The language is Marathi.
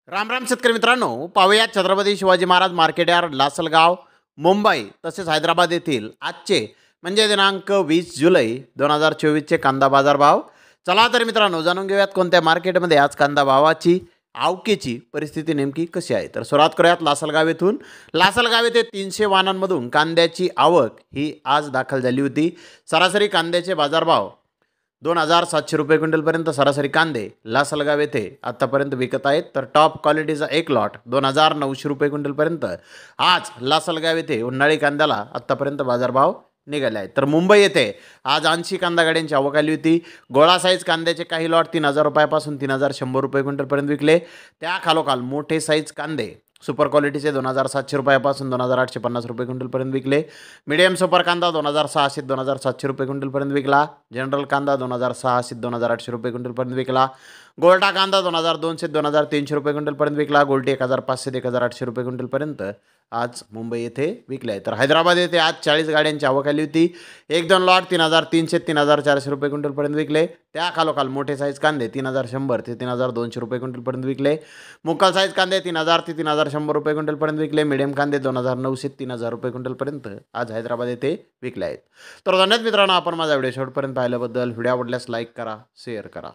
राम राम शेतकरी मित्रांनो, पाहूया छत्रपती शिवाजी महाराज मार्केट यार्ड लासलगाव मुंबई तसेच हैदराबाद येथील आजचे म्हणजे दिनांक 20 जुलै 2024चे कांदा बाजार भाव. चला तर मित्रांनो, जाणून घेऊयात कोणत्या मार्केटमध्ये आज कांदा भावाची आवकेची परिस्थिती नेमकी कशी आहे. तर सुरुवात करूयात लासलगाव येथून. लासलगाव येथे 300 वाहनांमधून कांद्याची आवक ही आज दाखल झाली होती. सरासरी कांद्याचे बाजारभाव 2,700 रुपये क्विंटलपर्यंत सरासरी कांदे लासलगाव येथे आत्तापर्यंत विकत आहेत. तर टॉप क्वालिटीचा एक लॉट 2,900 रुपये क्विंटलपर्यंत आज लासलगाव येथे उन्हाळी कांद्याला आत्तापर्यंत बाजारभाव निघाले आहेत. तर मुंबई येथे आज 80 कांदा गाड्यांची आवक आली होती. गोळा साईज कांद्याचे काही लॉट 3,000 रुपयापासून 3,100 रुपये क्विंटलपर्यंत विकले. त्या खालोखाल मोठे साईज कांदे सुपर क्वालिटीचे 2,700 रुपयापासून 2,850 रुपये क्विंटलपर्यंत विकले. मीडियम सुपर कांदा 2,600 2,700 रुपये क्विंटलपर्यंत विकला. जनरल कांदा 2,600 2,800 रुपये क्विंटलपर्यंत विकला. गोल्टा कांदा 2,200 2,300 रुपये क्विंटलपर्यंत विकला. गोल्टी 1,500 ते 1,800 रुपये क्विंटलपर्यंत आज मुंबई येथे विकले आहे. तर हैदराबाद येथे आज 40 गाड्यांची आवक आली होती. 1-2 लॉट 3,300 3,400 रुपये क्विंटलपर्यंत विकले. त्या खालोखाल मोठे साईज कांदे 3,100 ते 3,200 रुपये क्विंटलपर्यंत विकले. मुक्कल साईज कांदे 3,000 ते 3,100 रुपये क्विंटलपर्यंत विकले. मीडियम कांदे 2,900 ते 3,000 रुपये क्विंटलपर्यंत आज हैदराबाद येथे विकले आहेत. तर धन्यवाद मित्रांनो, आपण माझा व्हिडिओ शेवटपर्यंत पाहिल्याबद्दल. व्हिडिओ आवडल्यास लाईक करा, शेअर करा.